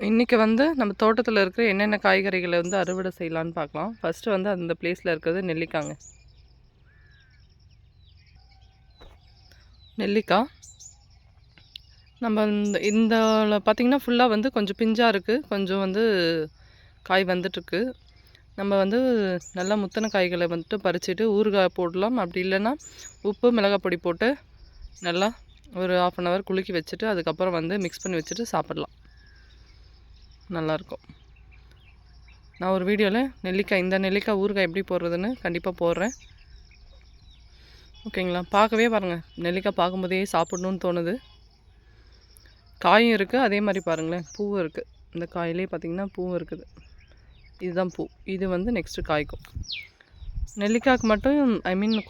இன்றைக்கி வந்து நம்ம தோட்டத்தில் இருக்கிற என்னென்ன காய்கறிகளை வந்து அறுவடை செய்யலான்னு பார்க்கலாம். ஃபஸ்ட்டு வந்து அந்த பிளேஸில் இருக்கிறது நெல்லிக்காங்க. நெல்லிக்காய் நம்ம இந்த பார்த்திங்கன்னா ஃபுல்லாக வந்து கொஞ்சம் பிஞ்சாக இருக்குது, கொஞ்சம் வந்து காய் வந்துட்டுருக்கு. நம்ம வந்து நல்லா முத்தின காய்களை வந்துட்டு பறிச்சுட்டு ஊறுகாய் போடலாம். அப்படி இல்லைன்னா உப்பு மிளகாய் பொடி போட்டு நல்லா ஒரு 1/2 hour குலுக்கி வச்சுட்டு அதுக்கப்புறம் வந்து மிக்ஸ் பண்ணி வச்சுட்டு சாப்பிடலாம். நல்லாயிருக்கும். நான் ஒரு வீடியோவில் இந்த நெல்லிக்காய் ஊறுகாய் எப்படி போடுறதுன்னு கண்டிப்பாக போடுறேன். ஓகேங்களா? பார்க்கவே பாருங்கள், நெல்லிக்காய் பார்க்கும்போதே சாப்பிட்ணுன்னு தோணுது. காயும் இருக்குது, அதே மாதிரி பாருங்களேன் பூவும் இருக்குது. இந்த காயிலே பார்த்திங்கன்னா பூவும் இருக்குது. இதுதான் பூ. இது வந்து நெக்ஸ்ட்டு காய்க்கும். நெல்லிக்காய்க்கு மட்டும்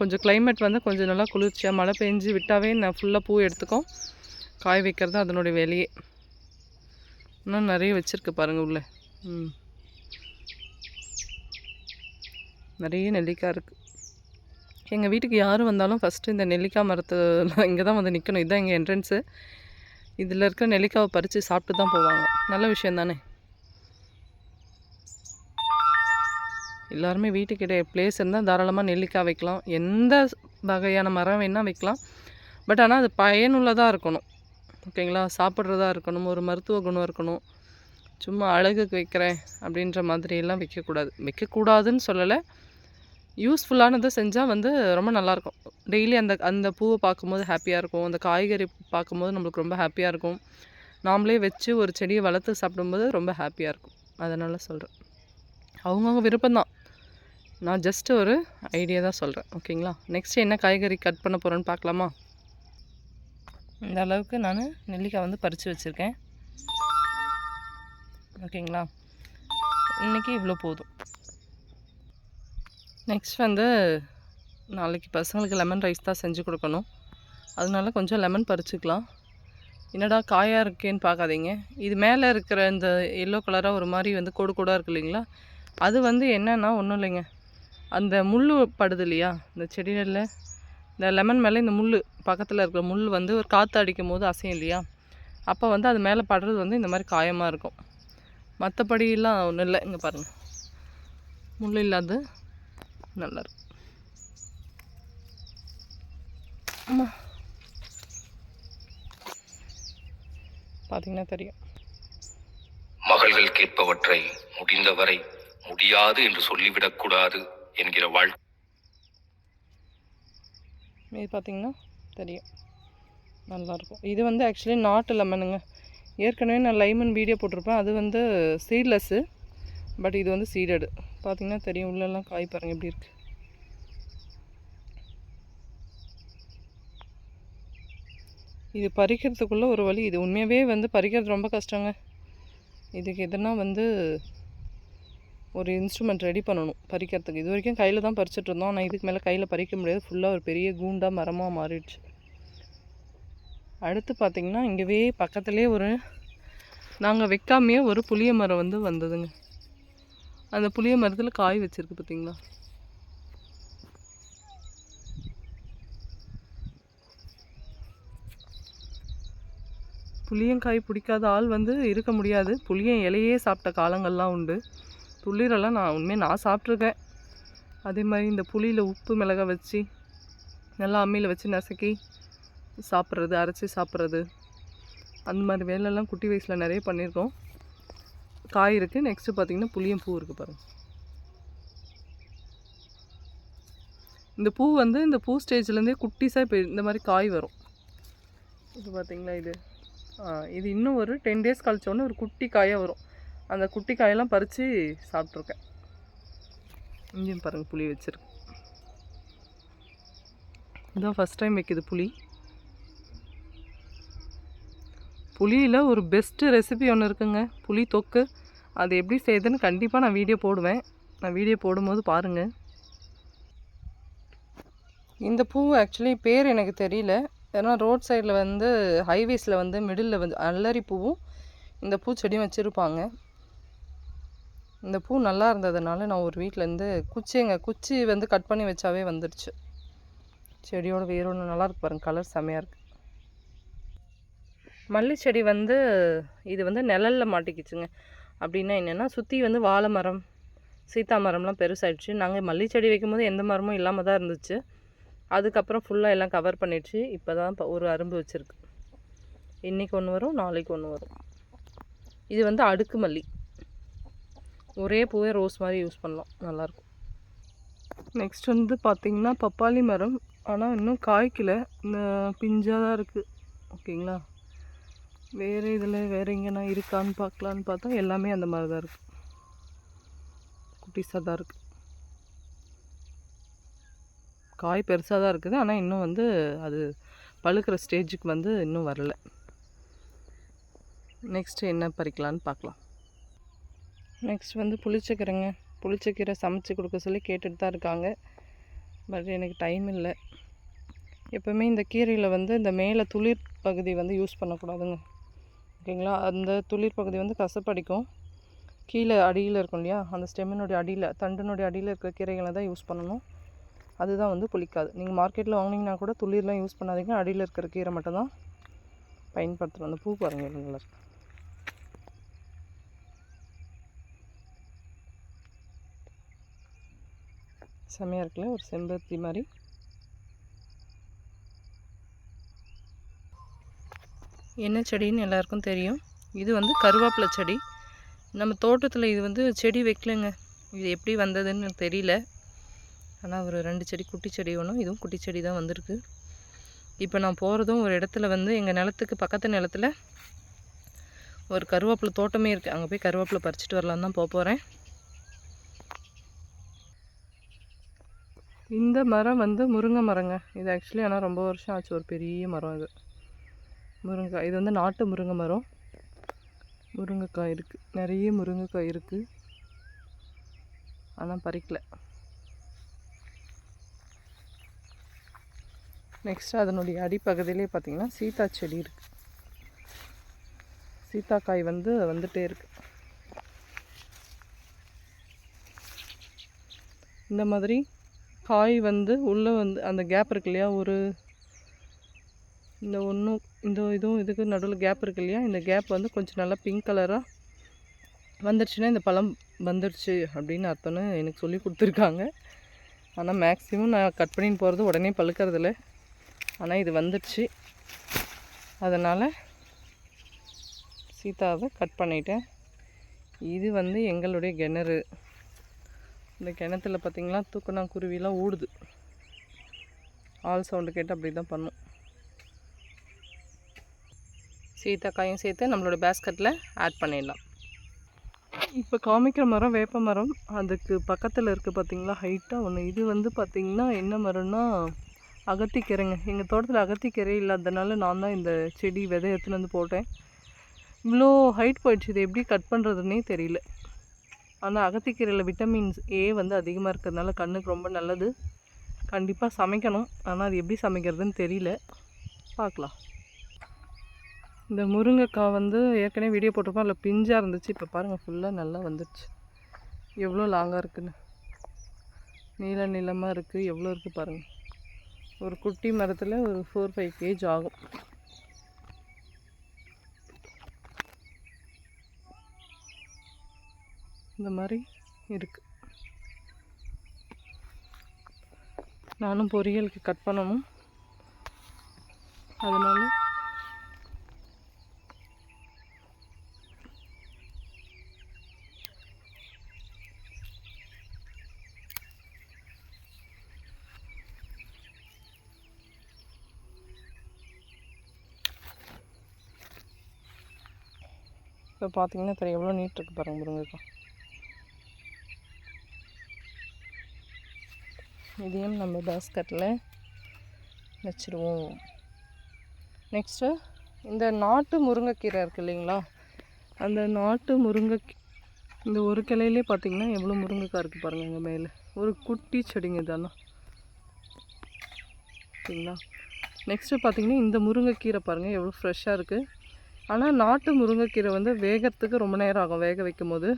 கொஞ்சம் கிளைமேட் வந்து கொஞ்சம் நல்லா குளிர்ச்சியாக மழை பெஞ்சு விட்டாவே நான் ஃபுல்லாக பூ எடுத்துக்கும். காய வைக்கிறது அதனுடைய வேலையே. இன்னும் நிறைய வச்சுருக்கு பாருங்கள் உள்ளே. நிறைய நெல்லிக்காய் இருக்குது. எங்கள் வீட்டுக்கு யாரும் வந்தாலும் ஃபஸ்ட்டு இந்த நெல்லிக்காய் மரத்து இங்கே தான் வந்து நிற்கணும். இதுதான் எங்கள் என்ட்ரன்ஸு. இதில் இருக்கிற நெல்லிக்காவை பறித்து சாப்பிட்டு தான் போவாங்க. நல்ல விஷயம் தானே. எல்லாருமே வீட்டுக்கிட்ட பிளேஸ் இருந்தால் தாராளமாக நெல்லிக்காய் வைக்கலாம். எந்த வகையான மரம் வேணால் வைக்கலாம். பட் ஆனால் அது பயனுள்ளதாக இருக்கணும். ஓகேங்களா? சாப்பிட்றதா இருக்கணும், ஒரு மருத்துவ குணம் இருக்கணும். சும்மா அழகுக்கு வைக்கிறேன் அப்படின்ற மாதிரியெல்லாம் வைக்கக்கூடாதுன்னு சொல்லலை. யூஸ்ஃபுல்லானதை செஞ்சால் வந்து ரொம்ப நல்லாயிருக்கும். டெய்லி அந்த பூவை பார்க்கும்போது ஹாப்பியாக இருக்கும். அந்த காய்கறி பார்க்கும்போது நம்மளுக்கு ரொம்ப ஹாப்பியாக இருக்கும். நாமளே வச்சு ஒரு செடியை வளர்த்து சாப்பிடும்போது ரொம்ப ஹாப்பியாக இருக்கும். அதனால் சொல்கிறேன். அவங்கவுங்க விருப்பம்தான். நான் ஜஸ்ட்டு ஒரு ஐடியா தான் சொல்கிறேன். ஓகேங்களா? நெக்ஸ்ட்டு என்ன காய்கறி கட் பண்ண போகிறேன்னு பார்க்கலாமா? இந்த அளவுக்கு நான் நெல்லிக்காய் வந்து பறித்து வச்சுருக்கேன். ஓகேங்களா? இன்றைக்கி இவ்வளோ போதும். நெக்ஸ்ட் வந்து நாளைக்கு பசங்களுக்கு லெமன் ரைஸ் தான் செஞ்சு கொடுக்கணும். அதனால கொஞ்சம் லெமன் பறிச்சுக்கலாம். என்னடா காயாக இருக்கேன்னு பார்க்காதீங்க. இது மேலே இருக்கிற இந்த எல்லோ கலராக ஒரு மாதிரி வந்து கோடு கோடாக இருக்குது இல்லைங்களா? அது வந்து என்னென்னா ஒன்றும் இல்லைங்க, அந்த முள் படுது இல்லையா இந்த செடிகளில், இந்த லெமன் மேலே இந்த முள் பக்கத்தில் இருக்கிற முள் வந்து ஒரு காற்று அடிக்கும் போது அசையும் இல்லையா, அப்போ வந்து அது மேலே படுறது வந்து இந்த மாதிரி காயமாக இருக்கும். மற்றபடியெல்லாம் ஒன்றும் இல்லை. இங்கே பாருங்கள், முள் இல்லாது நல்லாயிருக்கும். ஆமாம், பார்த்தீங்கன்னா தெரியும். மகள்கள் கேட்பவற்றை முடிந்தவரை முடியாது என்று சொல்லிவிடக்கூடாது என்கிற வாழ்க்கை. இது பார்த்திங்கன்னா தெரியும், நல்லாயிருக்கும். இது வந்து ஆக்சுவலி நாட்டு லெமனுங்க. ஏற்கனவே நான் லைமன் வீடியோ போட்டிருப்பேன். அது வந்து சீட்லெஸ்ஸு, பட் இது வந்து சீடடு. பார்த்திங்கன்னா தெரியும், உள்ளெல்லாம் காய் பாருங்கள் எப்படி இருக்குது. இது பறிக்கிறதுக்குள்ளே ஒரு வழி. இது உண்மையாகவே வந்து பறிக்கிறது ரொம்ப கஷ்டங்க. இதுக்கு எதுனா வந்து ஒரு இன்ஸ்ட்ருமெண்ட் ரெடி பண்ணணும் பறிக்கிறதுக்கு. இது வரைக்கும் கையில் தான் பறிச்சுட்டு இருந்தோம். ஆனால் இதுக்கு மேலே கையில் பறிக்க முடியாது. ஃபுல்லாக ஒரு பெரிய கூண்டாக மரமாக மாறிடுச்சு. அடுத்து பார்த்திங்கன்னா இங்கேவே பக்கத்துலேயே நாங்கள் வைக்காமையே ஒரு புளிய மரம் வந்து வந்ததுங்க. அந்த புளிய மரத்தில் காய் வச்சுருக்கு பார்த்திங்களா. புளியங்காய் பிடிக்காத ஆள் வந்து இருக்க முடியாது. புளியன் இலையே சாப்பிட்ட காலங்கள்லாம் உண்டு. துளிரெல்லாம் நான் சாப்பிட்ருக்கேன். அதே மாதிரி இந்த புளியில் உப்பு மிளகாய் வச்சு நல்லா அம்மியில் வச்சு நசுக்கி சாப்பிட்றது, அரைச்சி சாப்பிட்றது, அந்த மாதிரி வேலையெல்லாம் குட்டி வயசில் நிறைய பண்ணியிருக்கோம். காய் இருக்குது. நெக்ஸ்ட்டு பார்த்திங்கன்னா புளியம் பூ இருக்குது பாருங்கள். இந்த பூ வந்து இந்த பூ ஸ்டேஜ்லேருந்தே குட்டிஸாக இப்போ இந்த மாதிரி காய் வரும். இது பார்த்திங்களா, இது இன்னும் ஒரு 10 days கழிச்சோன்னே ஒரு குட்டி காயாக வரும். அந்த குட்டி காயெல்லாம் பறித்து சாப்பிட்ருக்கேன். இங்கேயும் பாருங்கள் புளி வச்சுருக்கு. இதுதான் ஃபஸ்ட் டைம் வைக்கிது புளி. புளியில் ஒரு பெஸ்ட்டு ரெசிபி ஒன்று இருக்குங்க, புளி தொக்கு. அது எப்படி செய்யுதுன்னு கண்டிப்பாக நான் வீடியோ போடுவேன். நான் வீடியோ போடும்போது பாருங்கள். இந்த பூ ஆக்சுவலி பேர் எனக்கு தெரியல. ஏன்னா ரோட் சைடில் வந்து ஹைவேஸில் வந்து மிடில் வந்து அல்லரி பூவும் இந்த பூச்செடியும் வச்சுருப்பாங்க. இந்த பூ நல்லா இருந்ததுனால நான் ஒரு வீட்டிலேருந்து குச்சி வந்து கட் பண்ணி வச்சாவே வந்துடுச்சு. செடியோட வேரோடு நல்லாயிருக்கு பாருங்கள், கலர் செம்மையாக இருக்குது. மல்லி செடி வந்து இது வந்து நிழலில் மாட்டிக்கிச்சுங்க. அப்படின்னா என்னென்னா சுற்றி வந்து வாழை மரம், சீத்தா மரம்லாம் பெருசாகிடுச்சு. நாங்கள் மல்லி செடி வைக்கும்போது எந்த மரமும் இல்லாமல் தான் இருந்துச்சு. அதுக்கப்புறம் ஃபுல்லாக எல்லாம் கவர் பண்ணிடுச்சு. இப்போ தான் ஒரு அரும்பு வச்சுருக்கு. இன்றைக்கி ஒன்று வரும், நாளைக்கு ஒன்று வரும். இது வந்து அடுக்கு மல்லி. ஒரே பூவே ரோஸ் மாதிரி யூஸ் பண்ணலாம், நல்லாயிருக்கும். நெக்ஸ்ட் வந்து பார்த்திங்கன்னா பப்பாளி மரம். ஆனால் இன்னும் காய்க்கல, இந்த பிஞ்சாக தான் இருக்குது. ஓகேங்களா. வேறு இதில் வேறு எங்கேனா இருக்கான்னு பார்க்கலான்னு பார்த்தா எல்லாமே அந்த மாதிரி தான் இருக்குது, குட்டிஸாக தான் இருக்குது. காய் பெருசாக தான் இருக்குது, ஆனால் இன்னும் வந்து அது பழுக்கிற ஸ்டேஜுக்கு வந்து இன்னும் வரல. நெக்ஸ்ட்டு என்ன பறிக்கலான்னு பார்க்கலாம். நெக்ஸ்ட் வந்து புளிச்சக்கீரைங்க. புளிச்சக்கீரை சமைச்சு கொடுக்க சொல்லி கேட்டுட்டு தான் இருக்காங்க. பட் எனக்கு டைம் இல்லை. எப்போவுமே இந்த கீரையில் வந்து இந்த மேலே துளிர் பகுதி வந்து யூஸ் பண்ணக்கூடாதுங்க. ஓகேங்களா. அந்த துளிர் பகுதி வந்து கசப்படிக்கும். கீழே அடியில் இருக்கும் இல்லையா, அந்த ஸ்டெம்மினுடைய அடியில், தண்டினுடைய அடியில் இருக்கிற கீரைகளை தான் யூஸ் பண்ணணும். அதுதான் வந்து புளிக்காது. நீங்கள் மார்க்கெட்டில் வாங்கினீங்கன்னா கூட துளிர்லாம் யூஸ் பண்ணாதீங்க. அடியில் இருக்கிற கீரை மட்டும் தான் பயன்படுத்தணும். அந்த பூ பாருங்கள் நல்லா இருக்கு. செம்மையாக இருக்குல்ல, ஒரு செம்பருத்தி மாதிரி. என்ன செடின்னு எல்லாருக்கும் தெரியும். இது வந்து கருவேப்பிலை செடி. நம்ம தோட்டத்தில் இது வந்து செடி வைக்கலைங்க. இது எப்படி வந்ததுன்னு தெரியல. ஆனால் ஒரு 2 செடி, குட்டி செடி ஒன்றும், இதுவும் குட்டி செடி தான் வந்திருக்கு. இப்போ நான் போகிறதும் ஒரு இடத்துல வந்து எங்கள் நிலத்துக்கு பக்கத்து நிலத்தில் ஒரு கருவேப்பிலை தோட்டமே இருக்குது. அங்கே போய் கருவேப்பிலை பறிச்சிட்டு வரலான்னு தான் போகிறேன். இந்த மரம் வந்து முருங்கை மரங்க. இது ஆக்சுவலி ஆனால் ரொம்ப வருஷம் ஆச்சு, ஒரு பெரிய மரம் இது முருங்கைக்காய். இது வந்து நாட்டு முருங்கை மரம். முருங்கைக்காய் இருக்குது, நிறைய முருங்கைக்காய் இருக்குது, ஆனால் பறிக்கல. நெக்ஸ்ட் அதனுடைய அடிப்பகுதியிலே பார்த்திங்கன்னா சீத்தா செடி இருக்குது. சீத்தாக்காய் வந்து வந்துகிட்டே இருக்குது. இந்த மாதிரி காய் வந்து உள்ளே வந்து அந்த கேப் இருக்கு இல்லையா, ஒரு இந்த ஒன்றும் இந்த இதுவும் இதுக்கு நடுவில் கேப் இருக்கு இல்லையா, இந்த கேப் வந்து கொஞ்சம் நல்லா பிங்க் கலராக வந்துடுச்சுன்னா இந்த பழம் வந்துடுச்சு அப்படின்னு அர்த்தம்னு எனக்கு சொல்லி கொடுத்துருக்காங்க. ஆனால் மேக்ஸிமம் நான் கட் பண்ணின்னு போகிறது உடனே பழுக்கிறதில்ல. ஆனால் இது வந்துடுச்சு, அதனால் சீத்தாவை கட் பண்ணிட்டேன். இது வந்து எங்களுடைய கிணறு. இந்த கிணத்துல பார்த்திங்களா தூக்கணாங்குருவிலாம் ஊடுது. ஆல் சவுண்டு கேட்டு அப்படி தான் பண்ணும். சீத்தாக்காயும் சேர்த்து நம்மளோட பேஸ்கெட்டில் ஆட் பண்ணிடலாம். இப்போ காமிக்கிற மரம் வேப்ப மரம். அதுக்கு பக்கத்தில் இருக்குது பார்த்திங்களா, ஹைட்டாக ஒன்று. இது வந்து பார்த்திங்கன்னா என்ன மரம்னா அகத்திக்கீரைங்க. எங்கள் தோட்டத்தில் அகத்திக்கீரை இல்லாததுனால நான் தான் இந்த செடி விதை எடுத்துன்னு வந்து போட்டேன். இவ்வளோ ஹைட் போயிடுச்சு. இது எப்படி கட் பண்ணுறதுன்னே தெரியல. ஆனால் அகத்திக்கீரையில் விட்டமின்ஸ் ஏ வந்து அதிகமாக இருக்கிறதுனால கண்ணுக்கு ரொம்ப நல்லது. கண்டிப்பாக சமைக்கணும், ஆனால் அது எப்படி சமைக்கிறதுன்னு தெரியல, பார்க்கலாம். இந்த முருங்கைக்காய் வந்து ஏற்கனவே வீடியோ போட்டிருப்போம், அதில் பிஞ்சாக இருந்துச்சு. இப்போ பாருங்கள் ஃபுல்லாக நல்லா வந்துடுச்சு. எவ்வளோ லாங்காக இருக்குன்னு, நீள நீளமாக இருக்குது. எவ்வளோ இருக்குது பாருங்கள். ஒரு குட்டி மரத்தில் ஒரு 4-5 kg ஆகும். இந்த மாதிரி இருக்குது. நானும் பொரியலுக்கு கட் பண்ணணும், அதனால் இப்போ பார்த்தீங்கன்னா தெரியும் எவ்வளோ நீட் இருக்குது பாருங்கள் முருங்கைக்காய். இதையும் நம்ம பேஸ்கெட்டில் வச்சுருவோம். நெக்ஸ்ட்டு இந்த நாட்டு முருங்கைக்கீரை இருக்குது இல்லைங்களா, அந்த நாட்டு இந்த ஒரு கிளையிலே பார்த்திங்கன்னா எவ்வளோ முருங்கைக்காய் இருக்குது பாருங்கள். எங்கள் மேலே ஒரு குட்டி செடிங்க இதெல்லாம், சரிங்களா. நெக்ஸ்ட்டு பார்த்திங்கன்னா இந்த முருங்கைக்கீரை பாருங்கள் எவ்வளோ ஃப்ரெஷ்ஷாக இருக்குது. ஆனால் நாட்டு முருங்கைக்கீரை வந்து வேகிறதுக்கு ரொம்ப நேரம் ஆகும். வேக வைக்கும் போது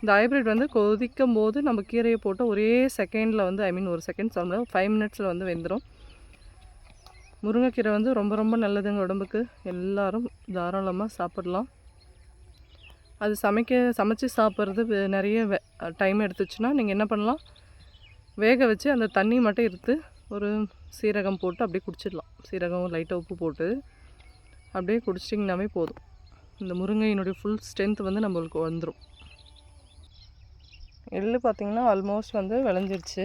இந்த ஹைப்ரிட் வந்து கொதிக்கும் போது நம்ம கீரையை போட்டு ஒரே செகண்டில் வந்து ஒரு செகண்ட் சொல்ல 5 minutesல வந்து வெந்துடும். முருங்கைக்கீரை வந்து ரொம்ப ரொம்ப நல்லதுங்க உடம்புக்கு. எல்லாரும் தாராளமாக சாப்பிடலாம். அது சமைச்சு சாப்பிட்றது நிறைய டைம் எடுத்துச்சுன்னா நீங்கள் என்ன பண்ணலாம், வேக வச்சு அந்த தண்ணி மட்டும் எடுத்து ஒரு சீரகம் போட்டு அப்படியே குடிச்சிடலாம். சீரகம் லைட்டாக உப்பு போட்டு அப்படியே குடிச்சிட்டிங்கனாவே போதும். இந்த முருங்கையினுடைய ஃபுல் ஸ்ட்ரென்த் வந்து நம்மளுக்கு வந்துடும். எள்ளு பார்த்திங்கன்னா ஆல்மோஸ்ட் வந்து விளைஞ்சிருச்சு.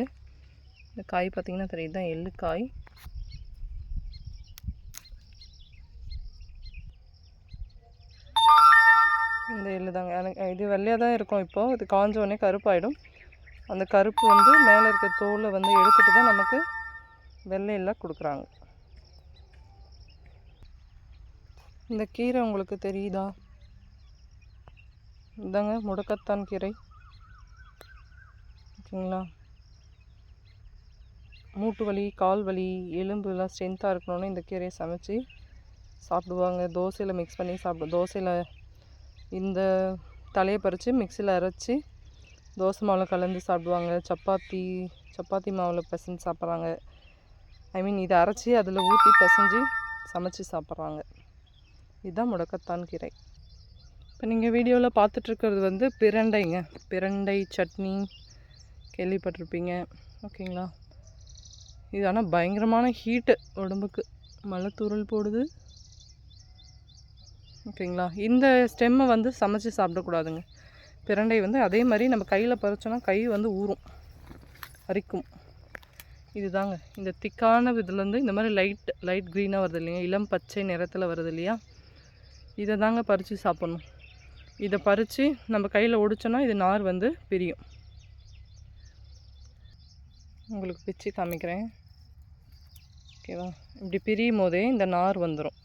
இந்த காய் பார்த்திங்கன்னா தெரியுது தான் எள்ளு காய். இந்த எள்ளு தாங்க. எனக்கு இது வெள்ளையாக தான் இருக்கும். இப்போது இது காஞ்ச உடனே கருப்பாயிடும். அந்த கருப்பு வந்து மேலே இருக்க தோலை வந்து எடுத்துகிட்டு தான் நமக்கு வெள்ளையெல்லாம் கொடுக்குறாங்க. இந்த கீரை உங்களுக்கு தெரியுதா? இதாங்க முடக்கத்தான் கீரை. ஓகேங்களா? மூட்டு வலி, கால் வலி, எலும்புலாம் ஸ்ட்ரென்த்தாக இருக்கணும்னு இந்த கீரையை சமைச்சு சாப்பிடுவாங்க. தோசையில் மிக்ஸ் பண்ணி தோசையில் இந்த தலையை பறித்து மிக்சியில் அரைச்சி தோசை மாவில் கலந்து சாப்பிடுவாங்க. சப்பாத்தி மாவில் பிசைஞ்சு சாப்பிட்றாங்க. இதை அரைச்சி அதில் ஊற்றி பிசைஞ்சு சமைச்சு சாப்பிட்றாங்க. இதுதான் முடக்கத்தான் கீரை. இப்போ நீங்கள் வீடியோவில் பார்த்துட்ருக்கிறது வந்து பிரண்டைங்க. பிரண்டை சட்னி கேள்விப்பட்டிருப்பீங்க. ஓகேங்களா? இது ஆனால் பயங்கரமான ஹீட்டு உடம்புக்கு. மழை தூறல் போடுது. ஓகேங்களா? இந்த ஸ்டெம்மை வந்து சமைச்சு சாப்பிடக்கூடாதுங்க. பிரண்டை வந்து அதே மாதிரி நம்ம கையில் பறிச்சோன்னா கை வந்து ஊறும், அரிக்கும். இதுதாங்க இந்த திக்கான இதுலேருந்து இந்த மாதிரி லைட் க்ரீனாக வருது இல்லையா, இளம் பச்சை நிறத்தில் வருது இல்லையா, இதை தாங்க பறித்து சாப்பிட்ணும். இதை பறித்து நம்ம கையில் ஒடிச்சோன்னா இது நார் வந்து பிரியும். உங்களுக்கு பிச்சு காமிக்கிறேன். ஓகேவா? இப்படி பிரியும் போதே இந்த நார் வந்துடும்.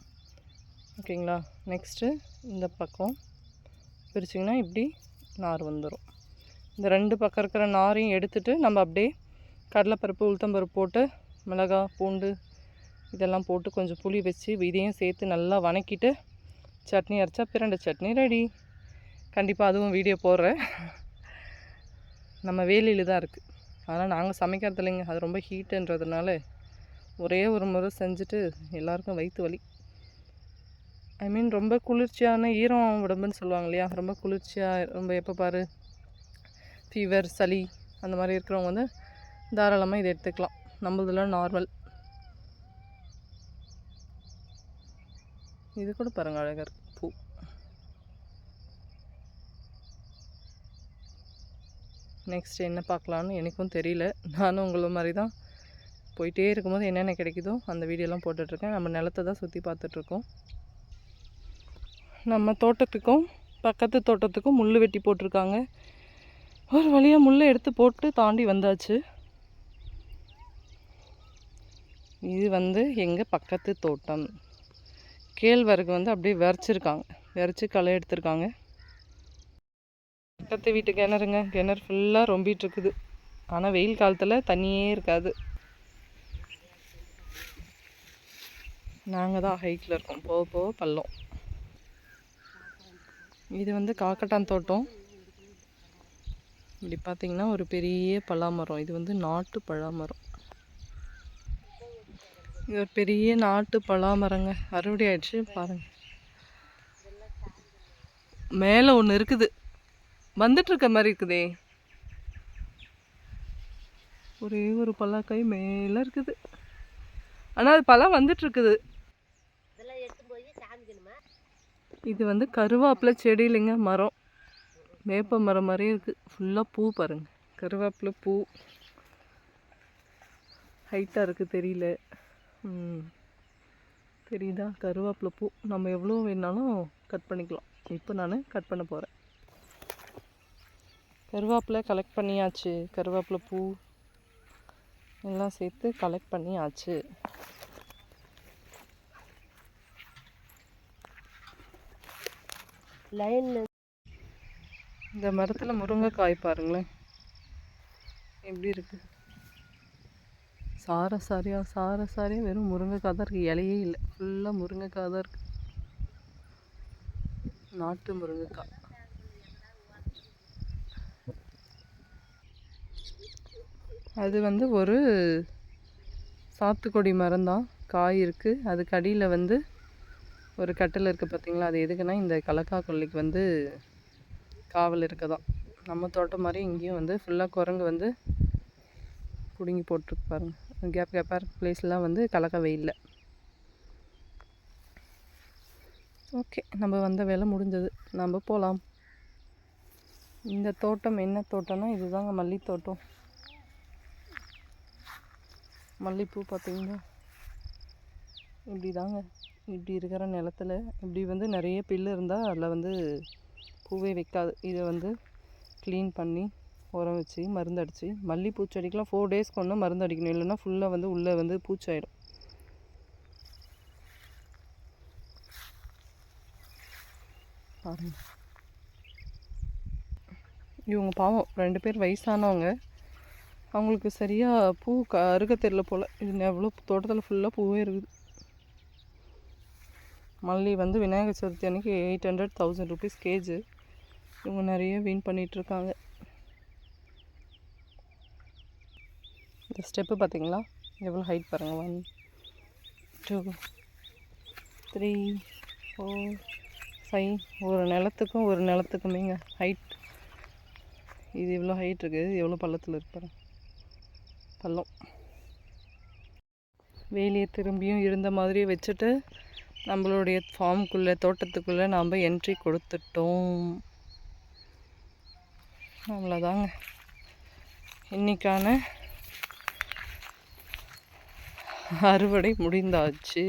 ஓகேங்களா? நெக்ஸ்ட்டு இந்த பக்கம் பிரிச்சிங்கன்னா இப்படி நார் வந்துடும். இந்த ரெண்டு பக்கம் இருக்கிற நாரையும் எடுத்துகிட்டு நம்ம அப்படியே கடலைப்பருப்பு, உளுத்தம்பருப்பு போட்டு மிளகாய், பூண்டு இதெல்லாம் போட்டு கொஞ்சம் புளி வச்சு இதையும் சேர்த்து நல்லா வணக்கிட்டு சட்னி அரைச்சா பிரண்டை சட்னி ரெடி. கண்டிப்பாக அதுவும் வீடியோ போடுறேன். நம்ம வேலையில் தான் இருக்குது, ஆனால் நாங்கள் சமைக்கிறது இல்லைங்க. அது ரொம்ப ஹீட்டுன்றதுனால ஒரே ஒரு முறை செஞ்சுட்டு எல்லாருக்கும் வயிற்று வலி. ரொம்ப குளிர்ச்சியான ஈரம் உடம்புன்னு சொல்லுவாங்க இல்லையா, ரொம்ப குளிர்ச்சியாக, ரொம்ப எப்போ பாரு ஃபீவர், சளி அந்த மாதிரி இருக்கிறவங்க வந்து தாராளமாக இதை எடுத்துக்கலாம். நம்மளதுலாம் நார்மல். இது கூட பாருங்கள் அழகாக இருக்குது பூ. நெக்ஸ்ட் என்ன பார்க்கலான்னு எனக்கும் தெரியல. நானும் உங்களை மாதிரி தான் போயிட்டே இருக்கும்போது என்னென்ன கிடைக்குதோ அந்த வீடியோலாம் போட்டுட்ருக்கேன். நம்ம நிலத்தை தான் சுற்றி பார்த்துட்ருக்கோம். நம்ம தோட்டத்துக்கும் பக்கத்து தோட்டத்துக்கும் முள் வெட்டி போட்டிருக்காங்க. ஒரு வழியாக முள்ளை எடுத்து போட்டு தாண்டி வந்தாச்சு. இது வந்து எங்கள் பக்கத்து தோட்டம். கேழ்வரகு வந்து அப்படியே விரைச்சி களை எடுத்துருக்காங்க. பக்கத்து வீட்டு கிணறு ஃபுல்லாக ரொம்பிகிட்ருக்குது. ஆனால் வெயில் காலத்தில் தண்ணியே இருக்காது. நாங்கள் தான் ஹைட்டில் இருக்கோம், போக போக பள்ளம். இது வந்து காக்கட்டான் தோட்டம். இப்படி பார்த்திங்கன்னா ஒரு பெரிய பலாமரம். இது வந்து நாட்டு பலாமரம். இது ஒரு பெரிய நாட்டு பலாமரங்க. அறுவடை ஆயிடுச்சு பாருங்கள். மேலே ஒன்று இருக்குது, வந்துட்டுருக்க மாதிரி இருக்குதே. ஒரே ஒரு பலாக்காய் மேலே இருக்குது, ஆனால் அது பழம் வந்துட்டுருக்குது. இது வந்து கருவேப்பிலை செடி இல்லைங்க, மரம். வேப்ப மரம் மாதிரியே இருக்குது. ஃபுல்லாக பூ பாருங்கள், கருவேப்பிலை பூ. ஹைட்டாக இருக்குது, தெரியல. தெரியுதா? கருவேப்பிலை பூ. நம்ம எவ்வளோ வேணாலும் கட் பண்ணிக்கலாம். இப்போ நான் கட் பண்ண போகிறேன். கருவேப்பிலை கலெக்ட் பண்ணியாச்சு. கருவேப்பிலை பூ எல்லாம் சேர்த்து கலெக்ட் பண்ணியாச்சு. லைனில் இந்த மரத்தில் முருங்கைக்காய் பாருங்களேன் எப்படி இருக்குது. சார சாரியாக வெறும் முருங்கைக்காய் தான் இருக்குது. இலையே இல்லை, ஃபுல்லாக முருங்கைக்காய் தான் இருக்குது. நாட்டு முருங்கைக்காய். அது வந்து ஒரு சாத்துக்குடி மரம் தான். காய் இருக்குது. அதுக்கு அடியில் வந்து ஒரு கட்டில் இருக்குது பார்த்தீங்களா, அது எதுக்குன்னா இந்த கலக்கா கொல்லிக்கு வந்து காவல் இருக்க தான். நம்ம தோட்டம் மாதிரி இங்கேயும் வந்து ஃபுல்லாக குரங்கு வந்து பிடுங்கி போட்டிருக்கு பாருங்கள். கேப்பாக இருக்க பிளேஸ்லாம் வந்து கலக்கா வெயில்ல. ஓகே, நம்ம வந்த வேலை முடிஞ்சது, நம்ம போகலாம். இந்த தோட்டம் என்ன தோட்டம்னா இதுதாங்க மல்லித்தோட்டம். மல்லிப்பூ பார்த்தீங்களா, இப்படி தாங்க, இப்படி இருக்கிற நிலத்துல இப்படி வந்து நிறைய பில்லு இருந்தால் அதில் வந்து பூவே வைக்காது. இதை வந்து க்ளீன் பண்ணி உரம் வச்சு மருந்து அடித்து, மல்லிப்பூ செடிக்கெலாம் 4 டேஸ்க்கு ஒன்று மருந்து அடிக்கணும், இல்லைன்னா ஃபுல்லாக வந்து உள்ளே வந்து பூச்சாயிடும். பாருங்க, இவங்க பாவம் 2 பேர் வயசானவங்க, அவங்களுக்கு சரியாக பூ அறுக்க தெரில போல். இது எவ்வளோ தோட்டத்தில் ஃபுல்லாக பூவே இருக்குது. மல்லி வந்து விநாயகர் சதுர்த்தி அன்றைக்கி 800-1000 rupees கேஜி. இவங்க நிறைய வீண் பண்ணிகிட்ருக்காங்க. இந்த ஸ்டெப்பு பார்த்தீங்களா எவ்வளோ ஹைட் பாருங்கள். 1 2 3 4 5 ஒரு நிலத்துக்குமேங்க ஹைட். இது இவ்வளோ ஹைட் இருக்குது, எவ்வளோ பள்ளத்தில் இருப்பாரு பள்ளம். வேலியை திரும்பியும் இருந்த மாதிரி வச்சுட்டு நம்மளுடைய ஃபார்முக்குள்ளே தோட்டத்துக்குள்ளே நாம் என்ட்ரி கொடுத்துட்டோம். அவ்வளோதாங்க இன்றைக்கான அறுவடை முடிந்தாச்சு.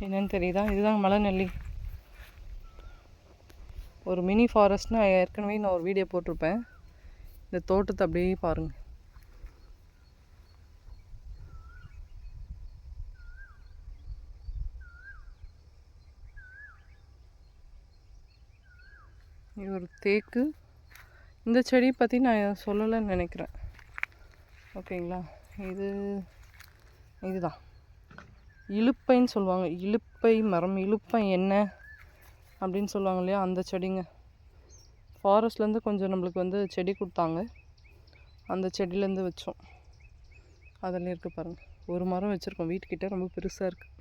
என்னன்னு தெரியுதா, இதுதான் மலை நெல்லி. ஒரு மினி ஃபாரஸ்ட்னு ஏற்கனவே நான் ஒரு வீடியோ போட்டிருப்பேன். இந்த தோட்டத்தை அப்படியே பாருங்கள். இது ஒரு தேக்கு. இந்த செடி பற்றி நான் சொல்லலைன்னு நினைக்கிறேன். ஓகேங்களா, இதுதான் இலுப்பைன்னு சொல்லுவாங்க. இலுப்பை மரம், இலுப்பை என்ன அப்படின்னு சொல்லுவாங்க இல்லையா, அந்த செடிங்க. ஃபாரஸ்ட்லேருந்து கொஞ்சம் நம்மளுக்கு வந்து செடி கொடுத்தாங்க, அந்த செடியிலேருந்து வச்சோம். அதில் இருக்குது பாருங்கள், ஒரு மரம் வச்சுருக்கோம் வீட்டுக்கிட்ட, ரொம்ப பெருசாக இருக்குது.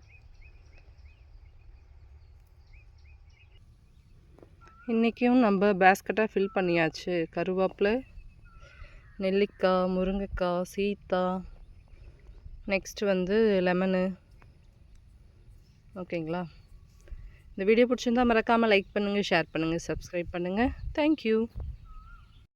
இன்றைக்கும் நம்ம பேஸ்கெட்டாக ஃபில் பண்ணியாச்சு. கருவேப்பிலை, நெல்லிக்காய், முருங்கைக்காய், சீத்தா, நெக்ஸ்ட்டு வந்து லெமனு. ஓகேங்களா, இந்த வீடியோ பிடிச்சிருந்தால் மறக்காமல் லைக் பண்ணுங்கள், ஷேர் பண்ணுங்கள், சப்ஸ்கிரைப் பண்ணுங்கள். தேங்க்யூ.